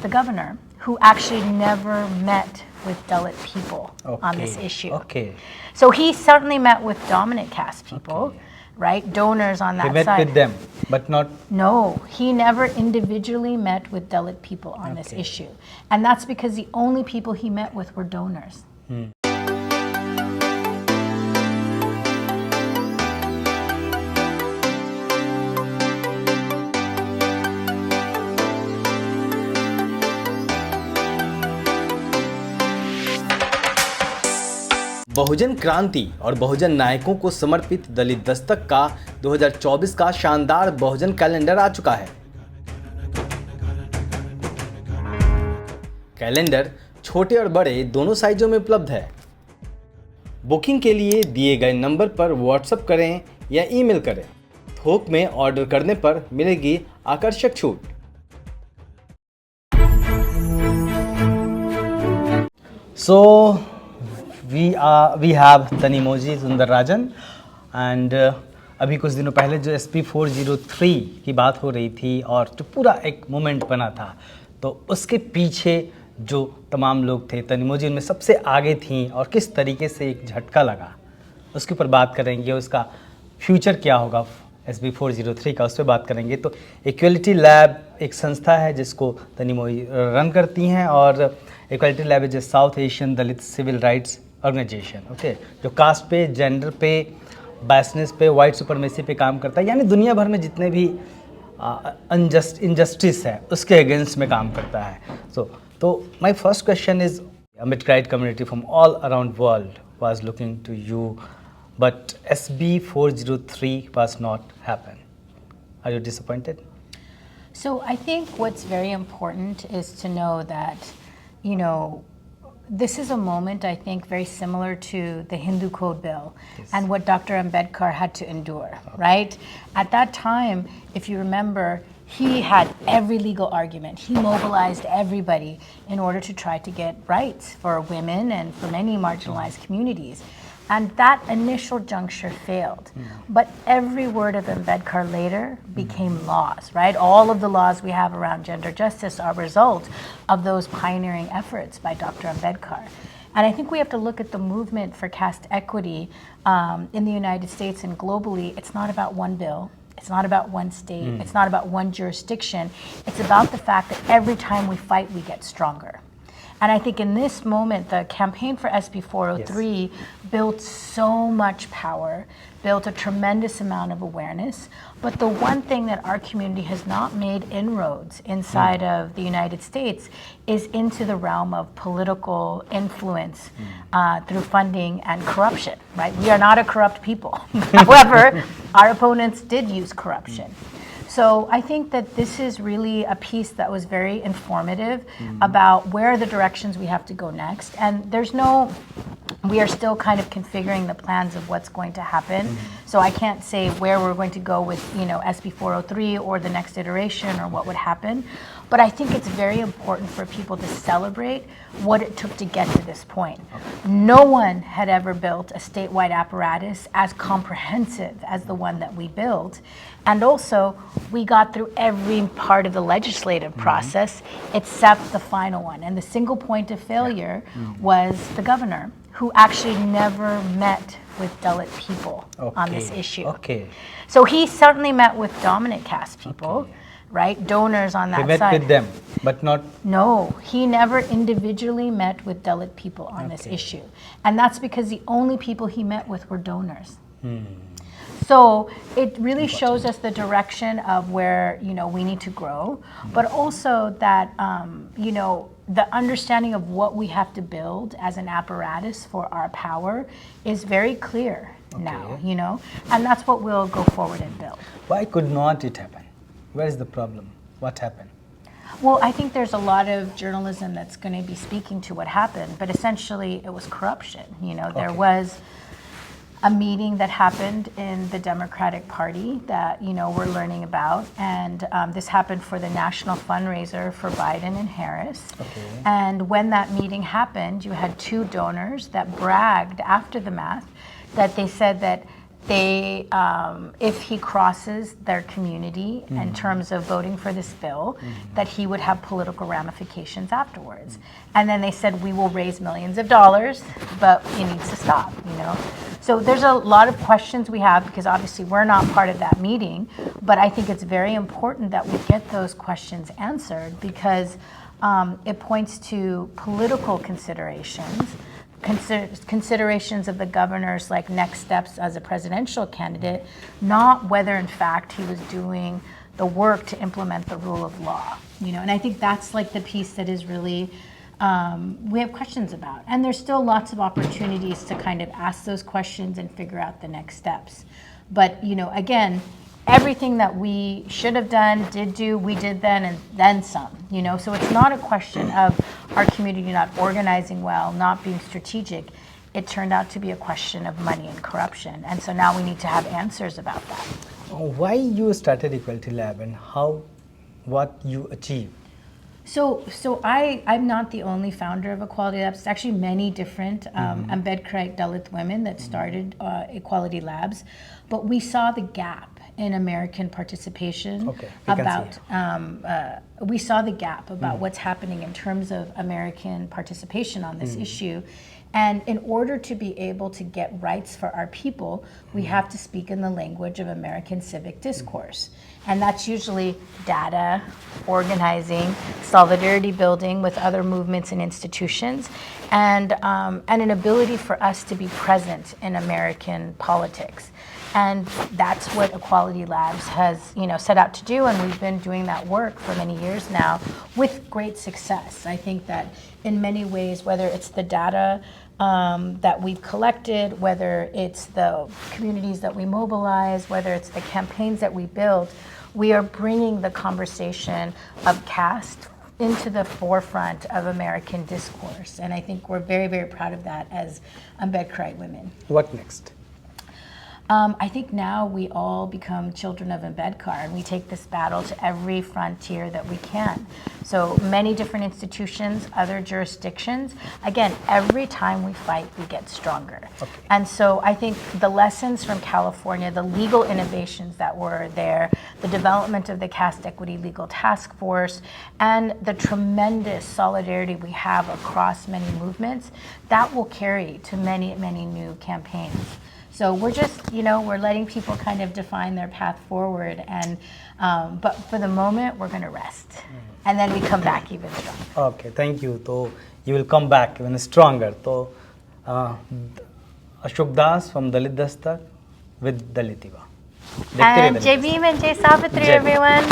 the governor, who actually never met with Dalit people on this issue. Okay. So he certainly met with dominant caste people, right? Donors on that side. He met with them, but not... No, he never individually met with Dalit people on this issue. And that's because the only people he met with were donors. बहुजन क्रांति और बहुजन नायकों को समर्पित दलित दस्तक का 2024 का शानदार बहुजन calendar आ चुका है। कैलेंडर छोटे और बड़े दोनों साइजों में उपलब्ध है। बुकिंग के लिए दिए गए नंबर पर व्हाट्सएप करें या ईमेल करें। थोक में ऑर्डर करने पर मिलेगी आकर्षक छूट। So we have Tanimoi Sundararajan and अभी कुछ दिनों पहले जो SP 403 की बात हो रही थी और जो पूरा एक मोमेंट बना था, तो उसके पीछे जो तमाम लोग थे, तनिमोई जी उनमें सबसे आगे थी और किस तरीके से एक झटका लगा, उसके ऊपर बात करेंगे। उसका फ्यूचर क्या होगा SP 403 का, उस पर बात करेंगे। तो इक्वलिटी लैब एक संस्था है जिसको तनिमोई रन करती हैं और equality lab is a South Asian Dalit civil rights organisation, okay, जो कास्ट पे, जेंडर पे, बायसनेस पे, वाइट सुपरमेसी पे काम करता है, यानी दुनिया भर में जितने भी इनजस्टिस है उसके अगेंस्ट में काम करता है। तो my first question is, mid grade community from all around world was looking to you, but SB 403 was not happen. Are you disappointed? So I think what's very important is to know that, you know, this is a moment, I think, very similar to the Hindu Code Bill and what Dr. Ambedkar had to endure, right? At that time, if you remember, he had every legal argument. He mobilized everybody in order to try to get rights for women and for many marginalized communities. And that initial juncture failed. But every word of Ambedkar later became laws, right? All of the laws we have around gender justice are a result of those pioneering efforts by Dr. Ambedkar. And I think we have to look at the movement for caste equity in the United States and globally. It's not about one bill. It's not about one state. It's not about one jurisdiction. It's about the fact that every time we fight, we get stronger. And I think in this moment, the campaign for SB 403 built so much power, built a tremendous amount of awareness. But the one thing that our community has not made inroads inside of the United States is into the realm of political influence through funding and corruption, right? We are not a corrupt people. However, our opponents did use corruption. So I think that this is really a piece that was very informative about where are the directions we have to go next. And there's no, we are still kind of configuring the plans of what's going to happen. So I can't say where we're going to go with, you know, SB 403 or the next iteration or what would happen. But I think it's very important for people to celebrate what it took to get to this point. No one had ever built a statewide apparatus as comprehensive as the one that we built. And also, we got through every part of the legislative process except the final one. And the single point of failure was the governor, who actually never met with Dalit people on this issue. So he certainly met with dominant caste people, right? Donors on that side. He met with them, but not... No, he never individually met with Dalit people on this issue. And that's because the only people he met with were donors. So it really shows us the direction of where, you know, we need to grow, but also that, you know, the understanding of what we have to build as an apparatus for our power is very clear now, you know, and that's what we'll go forward and build. Why could not it happen? Where is the problem? What happened? Well, I think there's a lot of journalism that's going to be speaking to what happened, but essentially it was corruption. You know, there was a meeting that happened in the Democratic Party that, you know, we're learning about, and this happened for the national fundraiser for Biden and Harris. And when that meeting happened, you had two donors that bragged after the math that they said that they, if he crosses their community in terms of voting for this bill, that he would have political ramifications afterwards. And then they said, we will raise millions of dollars, but it needs to stop, you know. So there's a lot of questions we have because obviously we're not part of that meeting, but I think it's very important that we get those questions answered because it points to political considerations, considerations of the governor's like next steps as a presidential candidate, not whether in fact he was doing the work to implement the rule of law, you know. And I think that's like the piece that is really we have questions about, and there's still lots of opportunities to kind of ask those questions and figure out the next steps. But you know, again, everything that we should have done, did do, we did then and then some, you know. So it's not a question of our community not organizing well, not being strategic. It turned out to be a question of money and corruption, and so now we need to have answers about that. Why you started Equality Lab and what you achieved? So I'm not the only founder of Equality Labs. It's actually many different Ambedkarite Dalit women that started Equality Labs, but we saw the gap in American participation we saw the gap about what's happening in terms of American participation on this issue. And in order to be able to get rights for our people, we have to speak in the language of American civic discourse. And that's usually data, organizing, solidarity building with other movements and institutions, and an ability for us to be present in American politics. And that's what Equality Labs has, you know, set out to do, and we've been doing that work for many years now with great success. I think that in many ways, whether it's the data that we've collected, whether it's the communities that we mobilize, whether it's the campaigns that we build, we are bringing the conversation of caste into the forefront of American discourse. And I think we're very, very proud of that as Ambedkarite women. What next? I think now we all become children of Ambedkar, and we take this battle to every frontier that we can. So many different institutions, other jurisdictions. Again, every time we fight, we get stronger. Okay. And so I think the lessons from California, the legal innovations that were there, the development of the Caste Equity Legal Task Force, and the tremendous solidarity we have across many movements, that will carry to many, many new campaigns. So we're just, you know, we're letting people kind of define their path forward, and but for the moment, we're going to rest, and then we come back even stronger. Okay, thank you. So you will come back even stronger. So Ashok Das from Dalit Dastak with Dalitiva. And Jai Bhim and Jai Savitri, everyone.